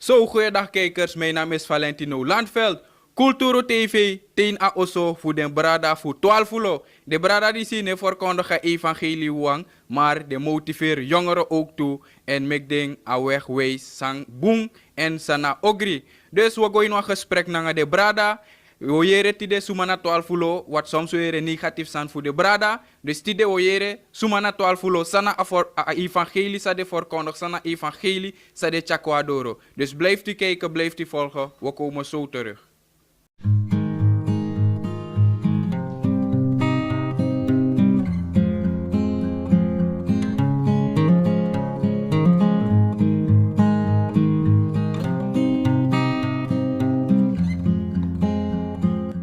Zo, goeiedag kijkers, mijn naam is Valentino Landveld. Culturu TV, 10 a oso voor de brada voor 12 lo. De brada die zien voorkondigen evangelie wang, maar de motiveer jongeren ook toe en make ding a wegwees sang boom en sana ogri. Dus we gaan een gesprek naar de brada. We jere tide sumana 12 lo, wat soms weer negatief zijn voor de brada. Dus tide we jere sumana 12 lo, sana a evangelie sa de voorkondig, sana evangelie sa de chakwadoro. Dus blijft u kijken, blijft u volgen, we komen zo terug.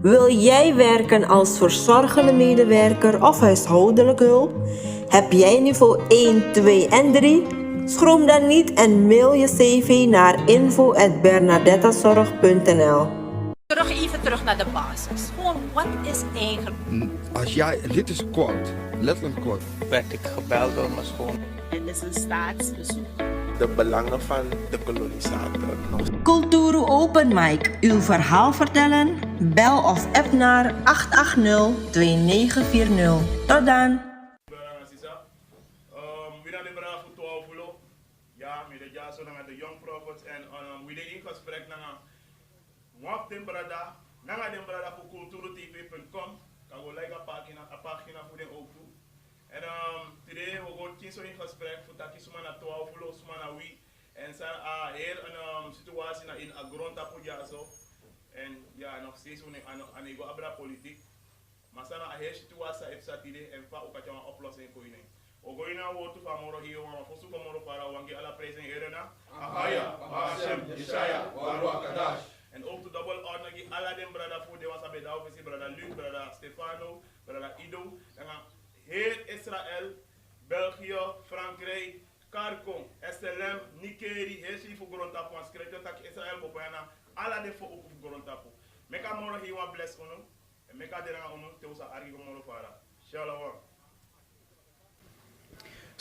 Wil jij werken als verzorgende medewerker of huishoudelijk hulp? Heb jij niveau 1, 2 en 3? Schroom dan niet en mail je cv naar info@bernadettazorg.nl. Even terug naar de basis. Gewoon, wat is eigenlijk? Als jij, dit is kort, letterlijk kort. Werd ik gebeld door mijn school. Het is een staatsbezoek. De belangen van de kolonisator. Culturu Open Mic. Uw verhaal vertellen? Bel of app naar 880-2940. Tot dan. We zijn de bedrijf voor 12 Lo. Ja, met de jaar zo naar de Young Prophets en we zijn in gesprek naar Wap den Brada, naar den Brada voor culturutv.com. Kan we like een pagina voor de ook toe. En today we gaan kiezen in gesprek voor dat je zomaar naar 12 Lo, zomaar naar wie. En zijn heel een situatie in een grond op zo. En ja, nog steeds aan de abra politiek. Maar zijn een hele situatie heeft zat idee en vaak ook een oplossing voor je. We gaan naar woord van morgen hier, maar voor zo'n morgen para wanneer alle prijzen herena. Ahaya, Hashem, Yeshaya, Baruch Kadash. En ook de double honor die alle den brada voor de was bij de officie, brada Luc, brada Stefano, brada Ido. En dan heel Israël, België, Frankrijk, Karkong, SLM, Nikeri, heel veel voor grondtapu. En schrijf dat Israël bopana, alle den voor ook voor grondtapu. Meka morgen hier wat bless ono. En meka deranga ono, te usa argi morgen para. Shalom.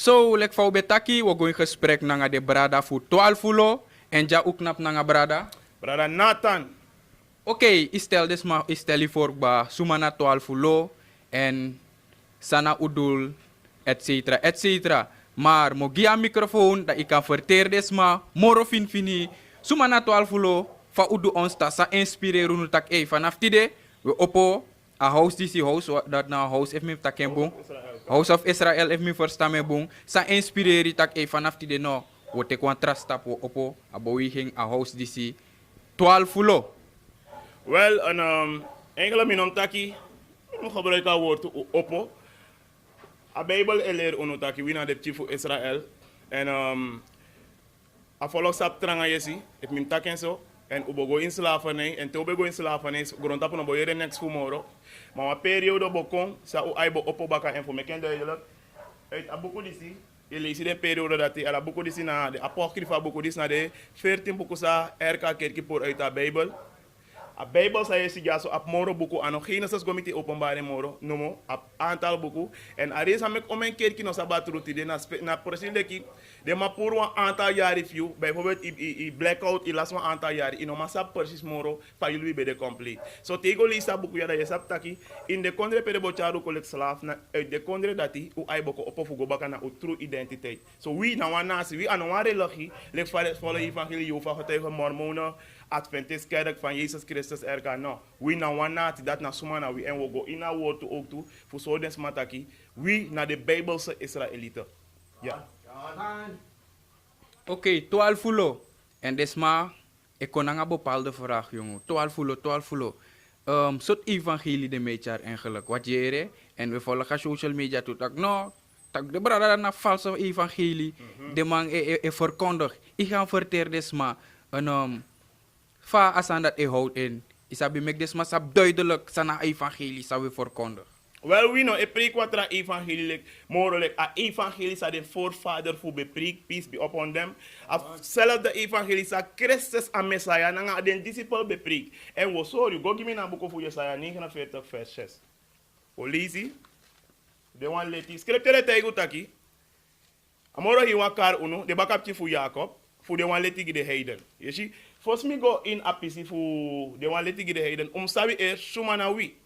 Zo, lek vau betaki, we gaan in gesprek naar de brada voor 12 lo. En ja ook nap naar brada. Brada Nathan. Oké, stel je voor ba sumana 12 lo en sana udul, etcetera, etcetera. Maar mo gia microfoon dat ik kan verteren desma, moro fini, sumana 12 lo, fa udu ons ta sa inspireren nu tak vanaf tide, we oppo a house DC house, dat na house heeft me taken boom. House of Israel heeft me verstaan me boom. Sa inspireren tak vanaf tide no, we te contrast tap oppo, a beweging a house DC 12 lo. Wel, eigenlijk mijn taki, ik gebruik het woord oppo. A Bijbel eleer onotaki, we naar de chief voor Israël. En a volgens sap tranga yesi, ik mijn taken zo. En we gaan in slavernij, en toen we gaan in slavernij, grond op een boeien next tomorrow. Maar een periode bokong, sa u aibo oppo baka en voor me ken duidelijk. Uit aboku disi, je leest de periode dat hij aboku disi na de apocrypha aboku disi na de 14 boeken sa RK kerkie voor uit de Bijbel. A Bijbel zei je ja zo op moro boeken aan Genesis comité openbare moro nomo op aantal boeken en a reza mek om een keertje nog sabat route na precies leki de ma voor een aantal jaar review bijvoorbeeld i blackout i last een aantal jaar in oma sap precies moro pa jullie bij de complete so tego lisa boeken ja dat je sap taki in de kondre pere bocharu collect slaaf na uit de kondre dati u ai boko op fugo baka na u true identiteit so we na wan nasi we aan wan religie lek volle evangelie Jehovah getuigen mormonen Adventist kerk van Jezus Christus RK. No, we na wanati dat na sumana we en we go in our woord ook toe voor zo den smataki. We na de Bijbelse Israëlieten. Ja. Oké, 12 lo. En desma, ik kon een bepaalde vraag, jongen. 12 lo. Soort evangelie de meetjaar eigenlijk. Wat jere. En we volgen social media toe. Tak no, tak de brada na valse evangelie. De man verkondig. Ik ga verteren desma. Fa asan dat houdt in. Isabi mek desma sab duidelijk sana evangelie sa we verkondig. Wel, we know, e preek wat er evangelie morelijk. A evangelie sa de voorvader voor bepreek, peace be upon them. Zelfde evangelie sa Christus a Messiah, nanga den disciple bepreek. En we sorry, go give me na boek voor Jesaja 49 vers 6. O lazy, de one leti. Scripture tegen utaki. Amoro hi wakar uno, de bakapchi voor Jacob. voor de wan leti de heiden. Je ziet, volgens mij go in apisi voor de wan leti de heiden, sabi eerst sumana wie.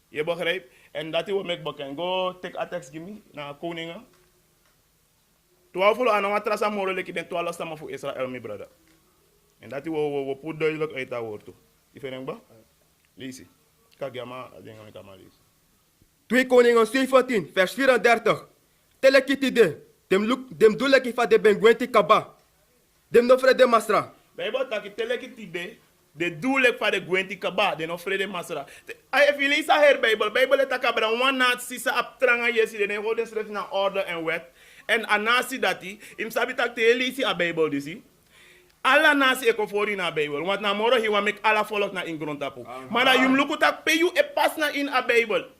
Je begrijpt? En dat is wat ik bekend. Go take a text gimme naar koningen. 12 Lo aan wat trasa moro leki den 12 stammen voor Israël, mijn brother. En dat is wat we duidelijk uit dat woord toe. Je vindt ba? Lees. Kijk, ja maar, dingen ik kan maar lezen. 2 Koningen 17, vers 34. Telekiti de, dem doeleki van de bengwenti kaba. Dem no vrede masra. Bijbel taki telekiti de doelek van de gwenti kaba, de no vrede masra. If je leest her Bijbel het akabra one naat sisa aptranga yesi, de ne houden schrift na orde en wet. En anasi dati, im sabi tak te leesi a Bijbel disi. Alla nasi eko fori na Bijbel, want na moro hiwa mek alla volk na ingrontapu. Maar na yum lukutak pe you e pas na in a Bijbel.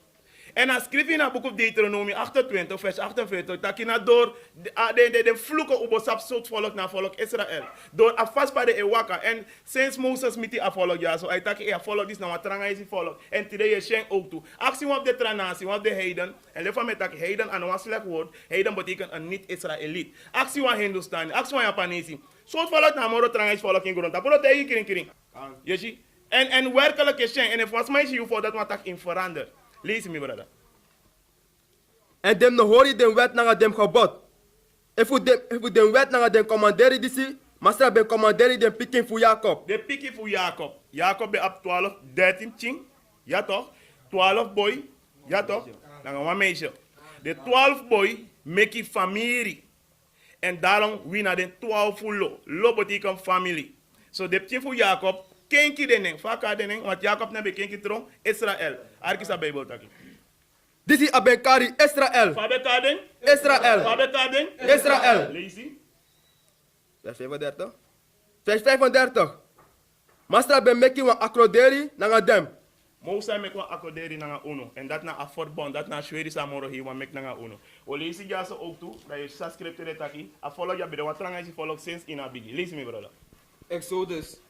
En dan schreef in het boek of Deuteronomie 28, vers 48, dat je door de vloeken op het soort volk naar volk Israël. Door a vastpa de ewaka. En sinds Moses met die volk, ja, zo hij tak je volk is naar wat tranga is volk. En today je schenk ook toe. Actie op de tranasi, op de heiden. En leef van met dat heiden aan een slecht woord. Heiden betekent een niet-Israëliet. Actie van Hindustan, actie van Japanese. Soort volk naar moro tranga is volk in grond. Dat wordt tegen kring. Je ziet? En werkelijk je schenk. En volgens mij zie je voor dat wat tak in verandert. Lees me, brother. En dem no hori den wet naar dem gebod. En voor den wet naar den commanderi disi, masra ben commanderi den pikin voor Jacob. De pikin voor Jacob. Jacob ben op 12, 13 ching. Ja toch? 12 boy. Ja toch? Dan gaan we meisje. De 12 boy make familie. En daarom wie naar de 12 lo. Lo betekent familie. So de pikin voor Jacob. Kenki deneng. Vaka deneng. Want Jacob nebe kenki tron. Israël. Arkisa Bijbel taki. Disi abenkari Israël. Fabekaden. Israël. Fabekaden. Israël. Lees. Vers 35. Vers 35. Masra ben meki wan akroderi nanga dem. Moussa mek wan akkoderi nanga uno. En dat na a verbond, dat na Schwedi samoro hier wan mek nanga uno. O lees je zo ook toe, dat je sa scripture taki. A volg je bidden, wat tranga is volg sinds in a bigi. Lees me brother. Exodus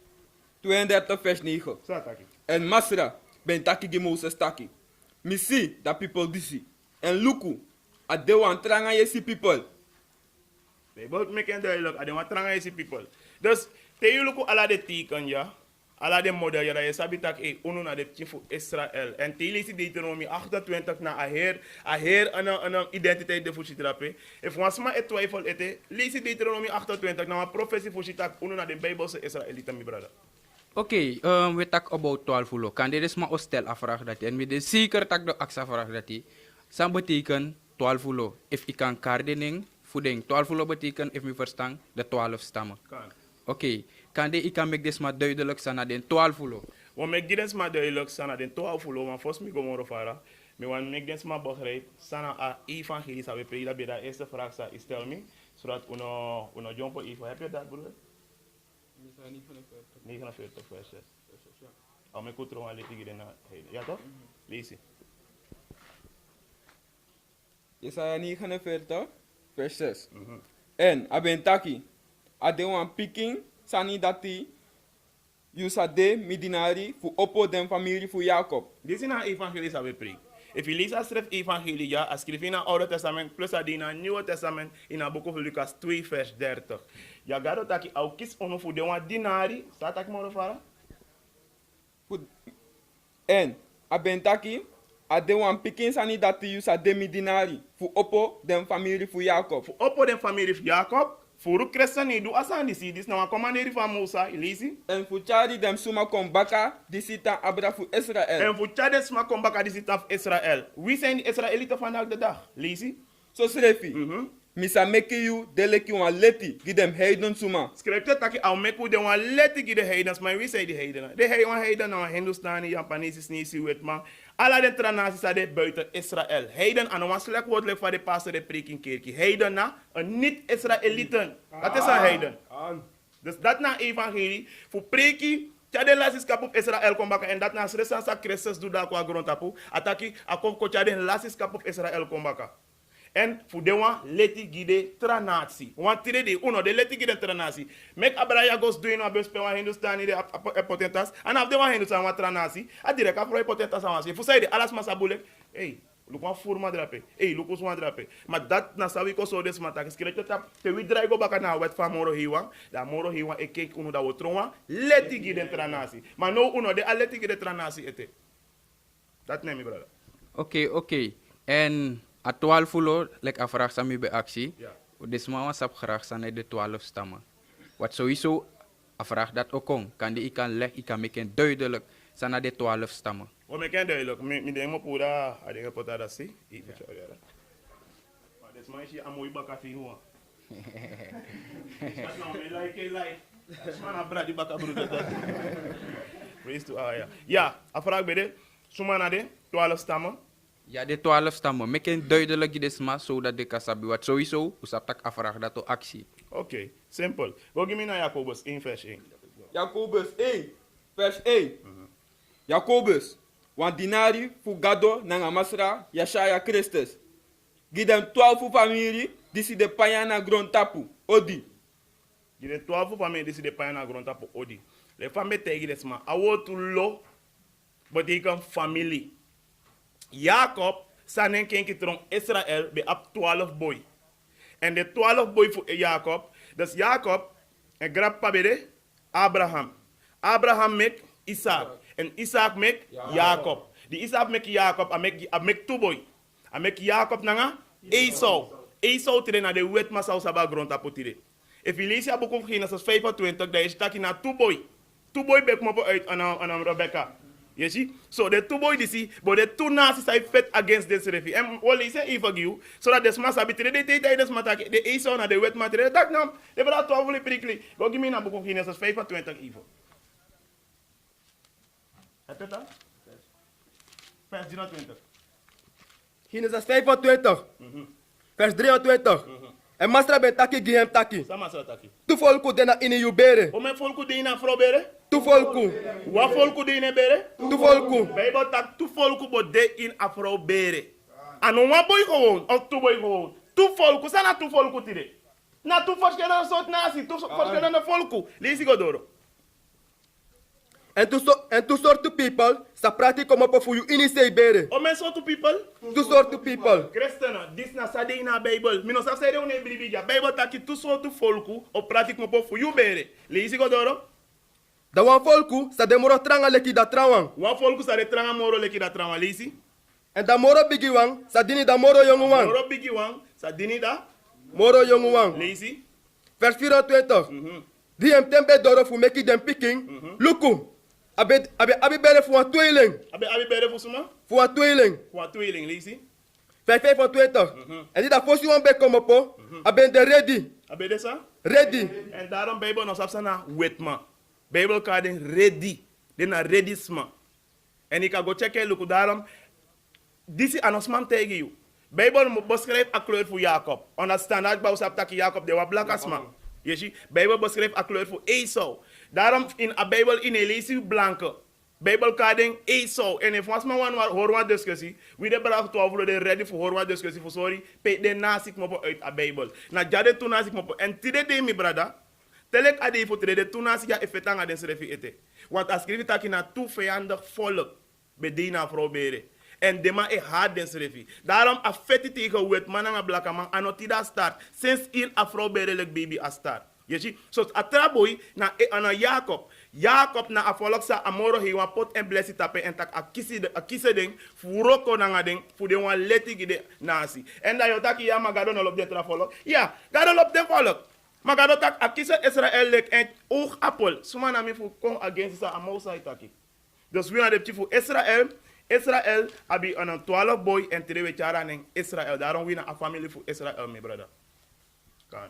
32 vers 9. Sa taki. En Masra ben taki ge Moses taki. Misi dat people disi. En luku a de wan tranga yesi people. Bijbel mek en duidelijk, a de wat tranga is people. Dus, te je luku ala de teken ja. Ala de model ja, dat je sabi tak uno na de chifu Israël. En te lees Deuteronomie 28 na a heer een identiteit de fusitrape. If wansma et twijfel ete, lees Deuteronomie 28 na een profetie fusitak uno na de Bijbelse Israëlieten, mi brother. Oké, we talk about 12 Lo. Kan dit is maar stel afvraag dat en we de zeker tak de aksa vraag dat die. Sam betekent 12 Lo. If ik kan kardening, voeding. 12 Lo betekent, if me verstaan, de 12 stammen. Oké, kan ik kan make this maar duidelijk zijn naar de 12 Lo. We make dit maar duidelijk zijn naar de 12 Lo, maar volgens mij komen we vara. We want make dit maar begrijp, zijn a evangelie zou we prediken. Dat de eerste vraag is tell me, zodat uno jump op Eva. Heb je dat broer? 49 vers 6. Al mijn koetro aan leti giden na heden. Ja toch? Lees je. Jesaja 49 vers 6. En abentaki ade wan piking sani dati yusade midinari fu oppo den familie fu Jacob. Dit is een evangelie dat we prediken. If je leest schrift evangelie, ja, als schrijf in het Oude Testament, plus in het Nieuwe Testament, in het boek van Lucas 2, vers 30. Ja, gado taki au kis ono fu de wan dinari, staat tak moro fara? En abentaki ade wan piking sani dati yusade midinari fu oppo den familie fu Jacob. Fu oppo den familie fu Jacob, voor u christen niet doe asan disi, dis nou een commanderi van Moussa, lees. En fu chari dem suma kom baka disita abra fu Israël. En voor chari sma kom baka disita fu Israël. Wie zijn die Israëlieten vandaag de dag? Lees. So schreef misa meke you de leki wan leti gidem heiden suma. Scripture taki au meku de wan leti gide heidens, maar wie zijn die heidenen? De heiden nou Hindustani, Japanese, Nisi, Wetman. Alla de tranasies are buiten Israël. Heiden aan een slecht woord van de pastor de preking kerkie. Heiden na een niet-Israëlieten. Dat is een heiden. Dus dat na evangelie. Voor preking. Tja de lasis kap op Israël kom baka. En dat na sresan sa Christus doe daar qua grond tapu. Ataki akon ko tja de lasis kap op Israël kom baka. En voor de wan leti gide tranasi. Want tire de uno de leti gide tranasi. Mek abraya gos doing wa bespe wan Hindustani de potentas. En af de wan Hindustani wan tranasi. A direct afro potentas awansi. Fu say de alas masabulek. Hey, Lukwa forma drape. Luko swan drape. Maar dat na sabi ko so des matak. Skeleto tap. Te we draai go baka na wet van moro hiwa. Da moro hiwa e kek uno da wotronwa. Leti gi den tranasi. Maar no uno de aleti gi de tranasi ete. Dat neem ik brother. Oké. En a 12 lo, like a vraag sami bij actie. Ja. Dus mama sap graag zijn de 12 stammen. Wat sowieso, a vraag dat ook kan die ik kan leggen, ik kan maken duidelijk, zijn de 12 stammen. O me ken duidelijk. Me denk mo pura, a denk pota da si. Even show you. Maar des man is amoy baka fi huwa. Dat nou me like. Man a bradi baka broeder dat. Praise to Allah. Ja, a vraag bij de. Sumana de 12 stammen. Ja, de 12 stammen. Maken duidelijk dit maar, zodat de kasabi wat sowieso, usap tak a vraag dat ook actie. Oké, simpel. We gaan naar Jacobus 1 vers 1. Jacobus 1, vers 1. Jacobus, want dinari fugado nanga masra Yashaya Christus. Gidem 12 familie, disi de payana grond tapu, odi. Gidem 12 familie, disi de payana grond tapu, odi. Le famille tegen des man, awotu lo, betekent familie. Jacob, sanen kenki trong Israël, be ab 12 boy. En de 12 boy voor Jacob, dus Jacob, en grappa bede, Abraham. Abraham mek Isaac. En Isaac mek Jacob. Die Isaac mek Jacob, a mek 2 boy. A mek Jacob nanga Esau. Esau tire na de wet masau saba grond apotire. If je leest je boek of Genesis 25, dan is het na 2 boy. 2 boy bek mo uit aan Rebecca. You see? So the 2 boy this but the 2 nations are fit against this refi. And all he say even give so that this must be they this matter the Esau na the wet material. Dat nam they brought 12 prickly. Go give me na book of Genesis 25 even. Heb je dat? Vers 23. Genesis 25, vers 23. En masra ben taki gihem taki. Sama sa taki. Tu volku dena ini yubere. O men volku de ina fro bere? Tu volku. Wa volku de ina bere? Tu volku. Bible tak tu volku bo de in afro bere. Ano wa boy gewoon, of tu boy gewoon. Tu volku, sana tu volku tire. Na tu verschillende soort nasi, tu verschillende volku. Lees ik odoro. En tu soort people, sa prati kom op voor you ini say bere. O men soort people? Tu soort people. Christena, dis na sade ina Bible. Mino sa sade une bribija. Bible taki tu soort volku, op pratik mo po voor you bere. Lees ik odoro. Da wan volku, sa demoro tranga leki da trawan. Wa volku sa de tranga moro leki da tranga lesi. En da moro bigi wang, sa dini da moro yongu wang. Moro bigi wang, sa dini da moro yongu wang. lesi. Vers 24. Die hem tempe doro fu meki dem picking. Luku. Abi bere fu een tweeling. Abi bere fu suma? Fu een tweeling. Fu een tweeling, lesi. Vers 25. En die da fosi wan be kom op. Aben de ready. Abi de sa? Ready. En daarom Bijbel nos afsana wetma. Bijbel kan den ready. Den a ready sma. En ik kan go checken luku daarom. Disi announcement tegen you. Bijbel beschrijft a kleur voor Jacob. Understand dat bouw sap taki Jacob de wa black asma. Je ziet, Bijbel beschrijft a kleur voor Esau. Daarom in a Bijbel in Elisi blanke. Bijbel kan den Esau. En if was maar wan hoor wat discussie. Wie de bracht 12 de ready voor hoor wat discussie voor sorry. Pe de nasik mo uit a Bijbel. Na jade tu nasik mo en tide de mi brada. Telek ade voor tide de tu nasik ja effetanga den srefi ete. Want as skrivi taki na tu vijandig volk. Bedina vrouw bere. En de man is hard den srefi. Daarom affetti tegen wet man en blaka man anotida start. Sinds in afro berelek baby a start. Je ziet? So atraboy na Jacob. Jacob na afolok sa amoro he wan pot en blessi tape en tak akise ding furoko na nga ding fu de wan leti gide nasi. En da yo tak ya magado no lop de trafolok. Ja, gado lop den folok. Magado tak akise Israël lek en oogappel. Suma na mi fu kon against sa amosa itaki. Dus we na de chifu Israël abi een 12 boy en 3 wechara in Israël. Daarom we na a family voor Israël, my brother.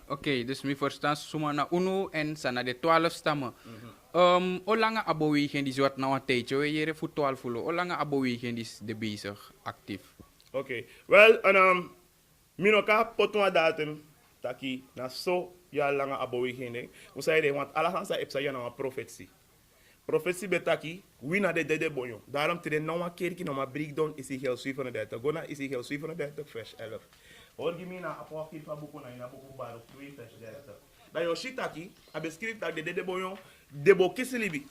Oké, dus mi verstaan suma na uno en sana de 12 stammen. Olanga abowi gen die zwart nou een tijdje, we jere voor 12 lo. Olanga abowi gen die de bezig actief. Oké, wel minoka potwa datum taki na so ya langa abowi gen ding. We zeiden want alla hansa epsa ya na een profetie. Profetie betaki, wie na de dede bonjo. Daarom te de nouwe kerkie nog maar breakdown is Ezekiel 37. Go naar Ezekiel 37 vers 11. Hoor je me na apokryf van boeken na boeken Baruch 2 vers 30. Dat je shitaki, a beschrijft dat de dede bonjo, de bo kisilibi.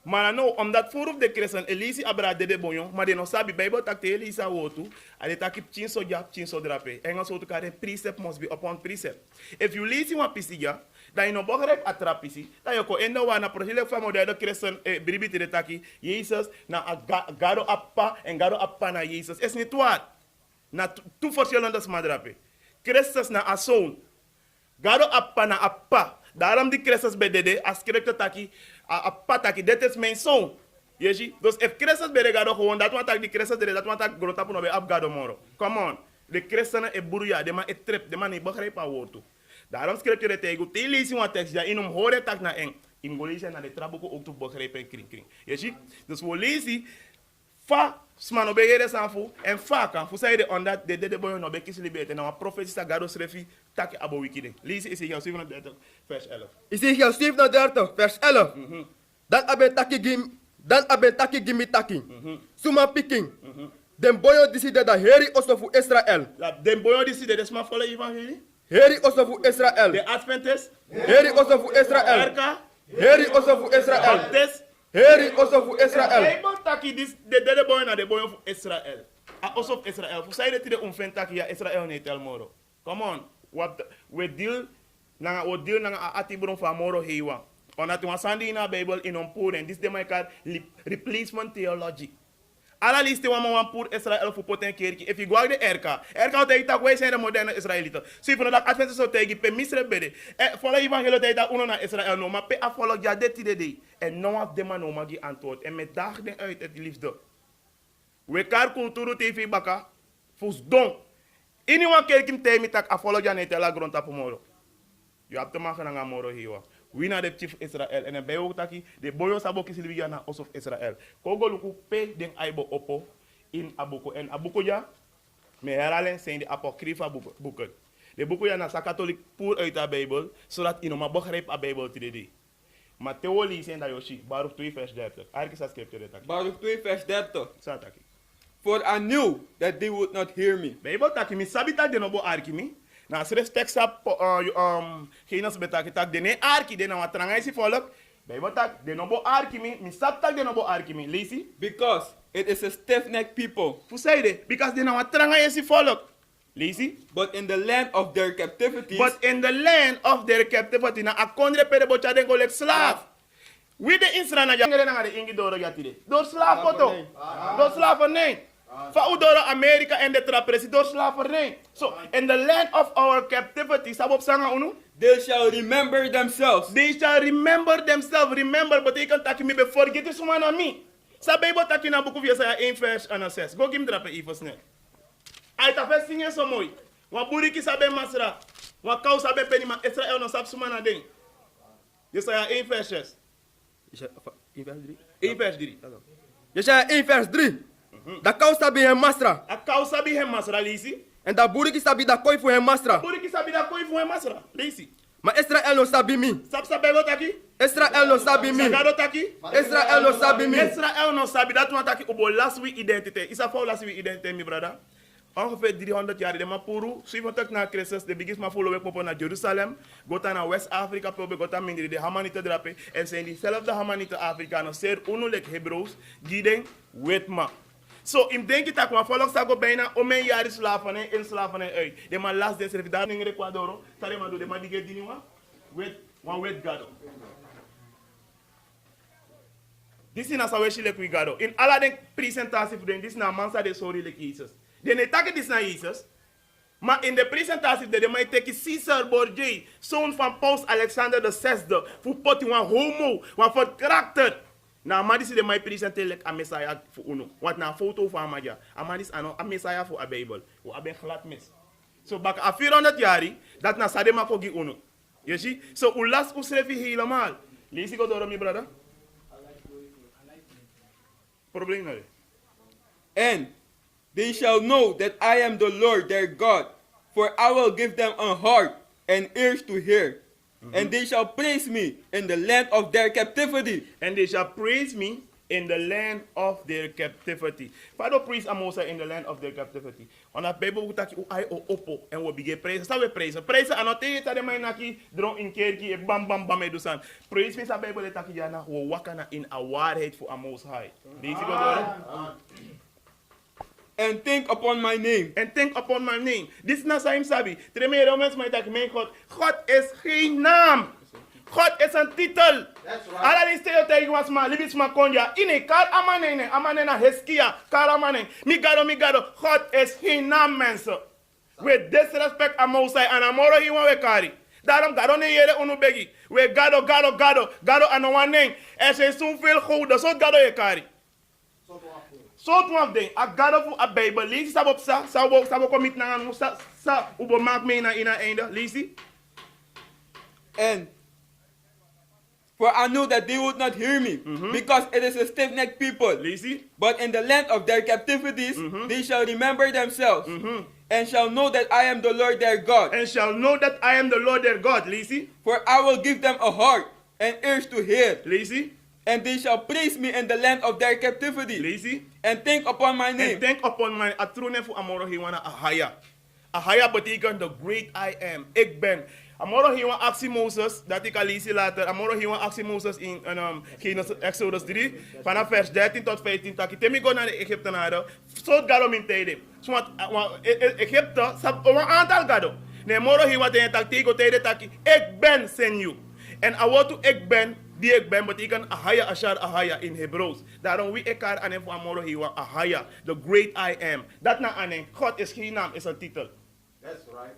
Maar nou, omdat voor de christen Elisi abra de bonjon, maar de no sabi Bijbel tak te Elisa wotu, ade takip chinso jap, chinso drape. Engels wotu kare precept must be upon precept. If you lisi wan pisiga, dan je no begrijp atrapisi, dan je ko enda wana projele famo de christen bribiti de taki, Jezus na gado appa en gado appa na Jezus. Es niet waar. Na tu verschillende smadrape. Christus na asoon. Gado appa na appa. Daarom die Christus bij dede, als kerk taki, appa taki, dit is mijn zoon. Jeji? Dus if Christus bij de gado gewoon, dat want die Christus de dat want tak grota puno bij ap gado moro. Come on. De christenen e buruya, de man e trip, de man niet begrijp a woord. Daarom schrijf je de tegen, te lezen wat tekst, ja, in om horen tak na eng. In Golische naar de trabuko ook te begrijpen kring kring. Jeji? Dus we lezen, fa smano be yere sanfu en fa kan fu say de onda de boyo no be kisli bete na profetie sa gado srefi tak abo wikide. Lees Ezekiel 37 vers 11. Ezekiel 37 vers 11. Dan aben taki gimi taki. Suma piking. Den boyo decide da heri osofu Israël. La den boyo decide de sma folle evangelie. Heri osofu Israël. De Adventist. Heri osofu Israël. Erka. Heri osofu Israël. Baptist. Heri osofu Israël. Bijbel taki dis de boyo na de boyo fu Israël. A osof Israël. Fu say de tide taki ya Israël ne tel moro. Come on. We deal na atibron fa moro hewa. Onat wa sandi na Bible in on poor en dis de my card replacement theology. Alla liste wa man pour Israël fu poten kerki. If you go de RK te ita kwai zijn de moderne Israëlieten. So if dat Adventist so tegi pe misre bede. Follow evangelio te ita uno na Israël no, maar pe a follow ja de tide de. En no af de man no magi antwoord. En met dag de uit het liefde. We kar Culturu TV baka. Fus don. Anyone kerkim te mi tak a follow ja ne te la grond apomoro. You have to maken nga moro hiwa. We na de chief Israël en bij ook taki de boyo sabo kisilibiga na osof Israël. Kogo luku pe den aibo opo in abuko en abuko ja me heralen zijn de apocrypha boeken. De boeken ja na sa katholiek puur uit de Bijbel zodat ino ma begrijp a Bijbel te de. Maar theorie zijn dat yoshi Baruch 2 vers 30. Eigenlijk is scripture taki. Baruch 2 vers 30. Sa taki. For I knew that they would not hear me. Bijbel taki mi sabita de nobo arkimi. Na respect sa genas betaki tak de ne arki de na watranga isi volk. Bijbel tak de nobo arki mi sap tak de nobo arki mi. Lisi? Because it is a stiff-necked people. Fu say de because de na watranga isi volk. Lisi? But in the land of their captivity. But in the land of their captivity na akondre pede bocha den go lek slaaf. Wie de Israël na jangere na de ingi doro yatire. Door slaaf poto. Door slaaf nee. Fa udora Amerika en de trapresi door slavernij. So, in the land of our captivity, sabop sanga unu? They shall remember themselves. They shall remember themselves. Remember betekent dat je me forget is man aan me. Sa Bijbel tak je na boek of Jesaja 1 vers en 6. Go gim drape even snel. Uit dat vers zingen zo mooi. Wa buriki sabe masra. Wa kau sabe penima Israël no sab sumana ding. Jesaja 1 vers 6. 1 vers 3. Jesaja 1 vers 3. Da kau sabi hem masra. A kau sabi hem masra, lisi. En da buriki sabi da koi fu hem masra. Buriki sabi da koi fu hem masra, lisi. Maar Israël no sabi mi. Sab sabe go taki? Israël no sabi mi. Sagado taki? Israël no sabi mi. Israël no sabi dat one taki ubo last week identity. Isa for last week identity, mi brother. Ongeveer 300 jaar de mapuru. Suivant na Christus, de biggest mafolo we popo na Jerusalem. Gota na West Africa, popo gota mindri de Hamanite drape. En zijn diezelfde Hamanite Afrikanen, zeer unulik Hebreeuws, giden wetma. So, im denk ik dat we volgens go bijna om een jaar slavernij in slavernij uit. De man last des ref daar in Ecuador, tare ma do de man dige diniwa. Wet gado. This is na we lek we gado. In alla den presentatie voor den this na mansa de sorry lek Jesus. Den etake dis na Jesus. Maar in de presentatie de mij teki Caesar Borgia, zoon van Paus Alexander VI, voor poti wan homo, wan voor karakter. Na amadis de mij presenteren lek a Messiah voor uno. Wat na foto van amadia. Amadis ano a Messiah voor a Bijbel. O aben glad mis. So bak a 400 jari dat na sadema kogi uno. You see? So u las u schreef helemaal. Lees ik door mi brother? Probleem nou. And they shall know that I am the Lord their God, for I will give them a heart and ears to hear. And they shall praise me in the land of their captivity. And they shall praise me in the land of their captivity. Father priest amosa in the land of their captivity. Want dat Bijbel moet taki ai o oppo en we begin prijzen. Sta we prijzen. Prijzen anote ta de mai naki dron in kerkie bam bam bam edusan. Prijs me sa Bijbel taki jana we wakana in a waarheid voor amos high. Deze go And think upon my name. And think upon my name. This is not Saim Sabi. Treme Romans mij dat mijn God. God is geen naam. God is een titel. Alla die steden tegen was maar libis maar konja. Ine kar amanene heskia kar amane. Migado. God is geen naam mensen. We disrespect amosai en amoro hiwa we kari. Daarom gado ne yere unu begi. We gado anowaneng. Er zijn zoveel goden. Zo gado je kari. Zo twaalf ding. A gado voor a Bijbel. Lees sabo sa. Sabo komit na anu sa. Ubo maak mee na ina einde. Lees. And for I knew that they would not hear me, because it is a stiff-necked people. Lazy. But in the land of their captivities, they shall remember themselves, and shall know that I am the Lord their God. And shall know that I am the Lord their God. Lazy. For I will give them a heart and ears to hear. Lazy. And they shall praise me in the land of their captivity. Lazy. And think upon my name. And think upon my atrone voor amoro hiwana ahaya. Ahaya betekent the great I am. Ik ben. Amoro hiwa actie Moses, dat ik al lees later. Amoro hiwa actie Moses in Exodus 3, vanaf vers 13 tot 15. Taki temi go naar de Egyptenaren. Zo gado min tijden. Want Egypte, een aantal gado. Nee, moro hiwa ten tak tego tijden taki. Ik ben sen you. En awotu ik ben, die ik ben, betekent ahaya ashar ahaya in Hebreeuws. Daarom wie elkaar aan hem voor amoro hiwa ahaya. The great I am. Dat na aan God is geen naam, is een titel. That's right.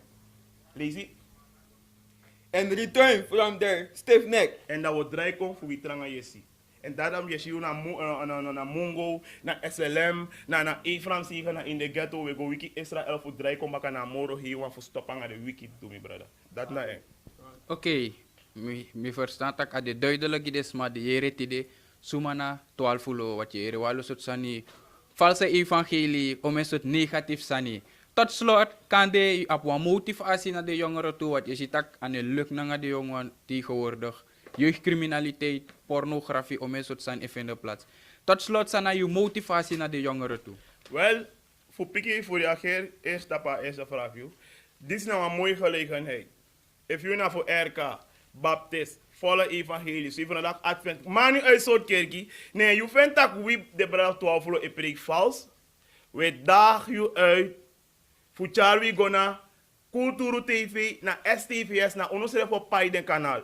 Lazy. And return from their stiff neck. En dat we draai komen voor wie tranga jesi. En daarom je ziet naar Mongo, naar SLM, naar Efram zeggen, naar in de ghetto, we go wiki Israël voor draai komen naar Moro hier, want voor stoppen aan de wiki toe, mijn brother. Dat na eng. Oké, mi verstaan tak ade duidelijk is, maar de jere tide sumana 12 lo wat je ere walo sot sani valse evangelie om een soort negatief sani. Tot slot kan de op een motivatie naar de jongeren toe, wat je ziet ook aan de lukt naar de jongeren tegenwoordig. Jeugdcriminaliteit, pornografie, om een soort zijn in de plaats. Tot slot zijn je motivatie naar de jongeren toe. Wel, voor Piki, voor je ager, eerste vraag. Dit is nou een mooie gelegenheid. If je nou voor RK, Baptist, volle evangelie, zo van dat advent, maar nu uit soort kerkie, nee, je vindt dat we de bedrijf 12 lo preek vals. We daag je uit. Voor we go naar Culturu TV, naar STVS, naar ons op Paiden kanaal.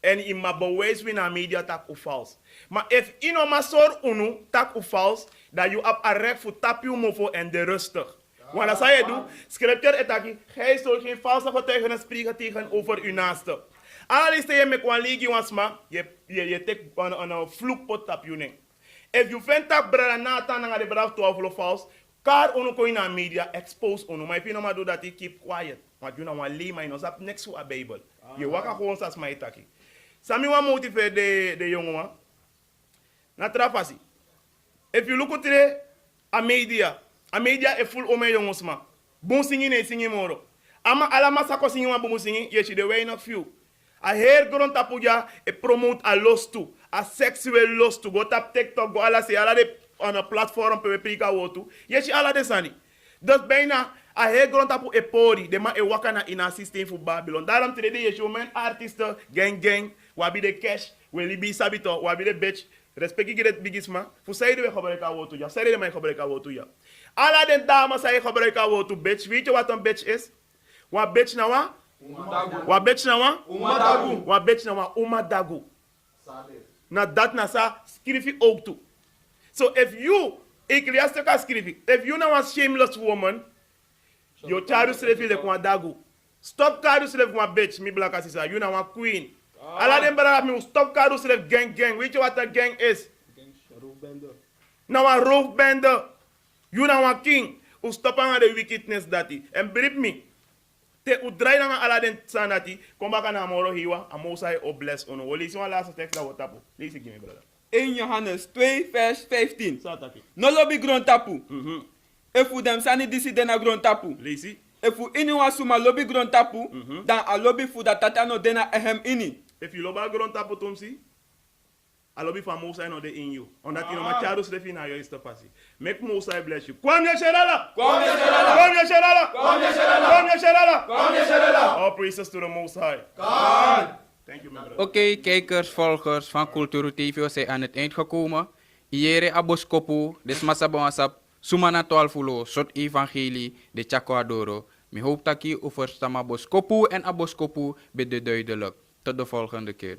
En in ma bewijs we naar media tak u vals. Maar if je no maar zorg unu tak u vals, dat je op een recht voor tap je mofo en de rustig. Want dat zou je doen, scripture etaki, gij zult geen valse getuigenis spreken tegenover uw naaste. Al is je met een legi wansma, je tek een vloekpot tap je ning. If you vindt tak brada Nathan naar de braaf 12 lo vals, kar ono ko ina media expose ono, maar if you no maar do dat, you keep quiet. Want you know one lay my nose up next to a Bible. Je waka gewoon sas my taki. Sami wa motivate de jongen. Na trafasi. If you look at a media is full ome jongens ma. Bon singing ne singing moro. Ama alama sako singing wa bon singing, ye she the way not few. A hair grond tapuja e promote a lust to, a sexual lust to. Go tap TikTok, go ala se ala de on a platform pe prika wotu. Ye she ala de sani. Dus bijna a hair grond tapu e pori, de ma e wakana in a system for Babylon. Daarom today ye show men artisten gang. Wabi de cash, we libi sabito, wabi de bitch. Respect je het bigisma. Voor zij de gebruiken wotu ja. Zij de mij gebruiken wotu ja. Alla den dames zij gebruiken wotu bitch. Weet je wat een bitch is? Wat bitch nou wa? Wat bitch nou wa? Umadagu. Wat bitch nou wa? Umadagu. Na dat na sa skrifi ook toe. So if you, ecclesiastica skrifi, if you nou a shameless woman, you charu skrifi de kwa dagu. Stop charu skrifi kwa bitch, mi black asisa. You nou a queen. Alla dem brada mi stop kado self gang. Weet je wat een gang is? Nou een roofbende. You nou een king. U stop aan de wickedness dati. En brief me. Te u draai na alla den sanati. Kom baka na moro hiwa. Amosai o bless ono. We lezen een laatste tekst dat we tapu. Lees ik je brada. 1 Johannes 2 vers 15. Sataki. No lobby grond tapu. If u dem sani disi dena grond tapu. Lees. If u ini wa suma lobby grond tapu, dan a lobby fu da tatano dena ehem ini. If you loba grond tapu tumsi. Alobi van Mosai no de in you. Omdat je nog maar charus lefi na juiste passie. Make Mosai bless you. Kwam je Sherala! Kwam je Sherala! Kwam je Sherala! Kwam je Sherala! Kwam je Sherala! Kwam je Sherala! All praises to the Most High. God! Thank you, my brother. Oké, kijkers, volgers van Culturu TV, we zijn aan het eind gekomen. Iere aboskopu, des masabawasap, Sumana Twalfoe Lo, sot evangelie, de Chakwadoro. Mi hoop dat je over samaboskopu en aboskopu bede duidelijk. Tot de volgende keer.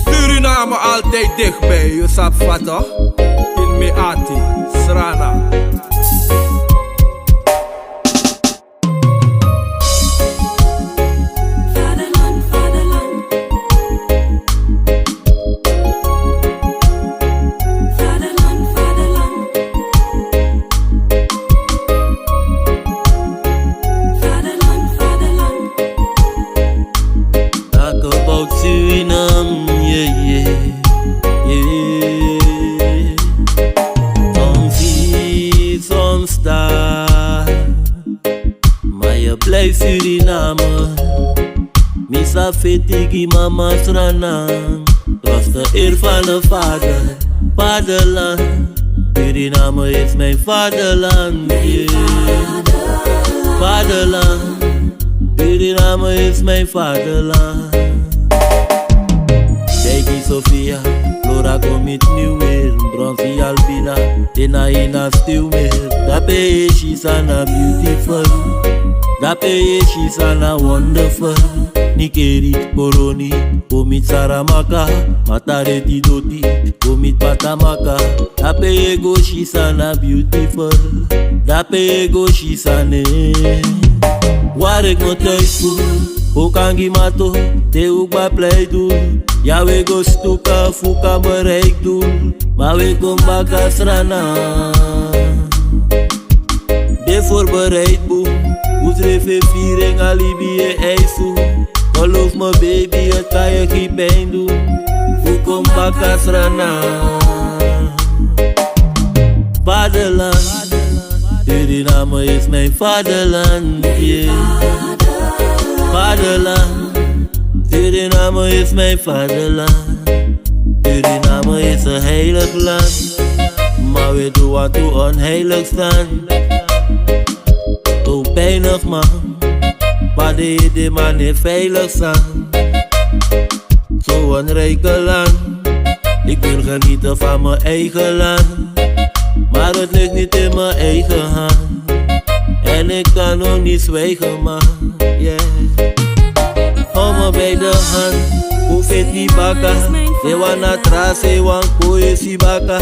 Suriname altijd dichtbij, je sap vatten. In Meati, Srana. Suriname, yeah, yeah, yeah. Soms zie, soms sta, maar je blijft Suriname. Misa fetigi mama Suriname, trots de eer van de vader, vaderland. Suriname is mijn vaderland, yeah. Vaderland, Suriname is mijn vaderland. Degi Sofia, Flora commit nieuws, Bronzy Albina, Ina Stilmer. Dape she's ana beautiful, Dape she's ana wonderful. Nikeri, Boroni, Komit Saramaka, Matare Tidoti, Komit Patamaka. Dape ego she's ana beautiful, Dape ego she's ane. Waar ik me thuis voel, ook aan mato, te ook bij plei doen. Ja, we go stuka, fuka bereik doen, maar we kom baka Srana. De voorbereid boem, Oezrefe viering alibi en ijsu. Geloof me baby, het kan je geen pijn doen. Hoe kom baka Srana? Vaderland, Suriname is mijn vaderland, yeah. Vaderland, Suriname is mijn vaderland. Suriname is een heilig land, maar we doen wat toe onheilig staan. Zo pijnig man, maar de man niet veilig staan. Zo'n rijke land, ik wil genieten van mijn eigen land. Maar het ligt niet in mijn eigen hand, en ik kan ook niet zwijgen man, yeah. Hou me bij de hand, hoe vet die baka. Ze wana trase, wan koe si baka.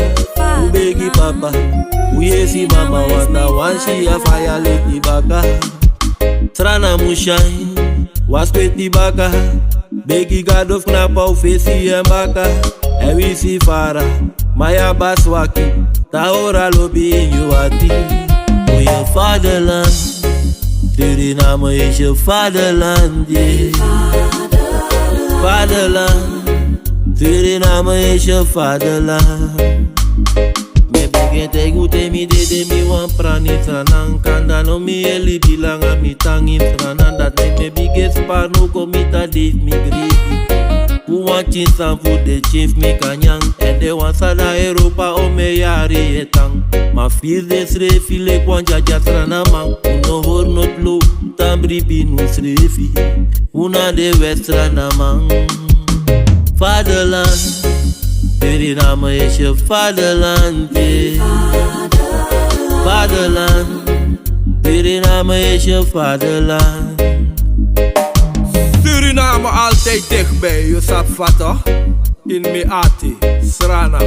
Hoe begi papa, hoe je si mama. Wata wanshi ya faya let die baka. Srana mushai, was kwet die baka. Begi god of knapa u fesi en baka. En wie si fara, maya baswaki. Taora lobi in yuati. O je vaderland, Suriname is je vaderland, yeah. Vaderland, Suriname is je vaderland. Me begin te goed mi de mi wan prani tranan. Kanda no mi eli bilanga mi tangin tranan. Dat me bigges par no komita date mi greedy. Who want chins and food de chief me kanyang. En de wan sada Europa o me yari etang. Ma feel des refi le kwan jaja tranamang. Uno hor not low, tambri binus refi. Una de west tranamang. Vaderland, Suriname is je vaderland, yeah. Vaderland, Suriname is je vaderland. Suriname altijd dichtbij, je sap vatten. In Meati, Srana.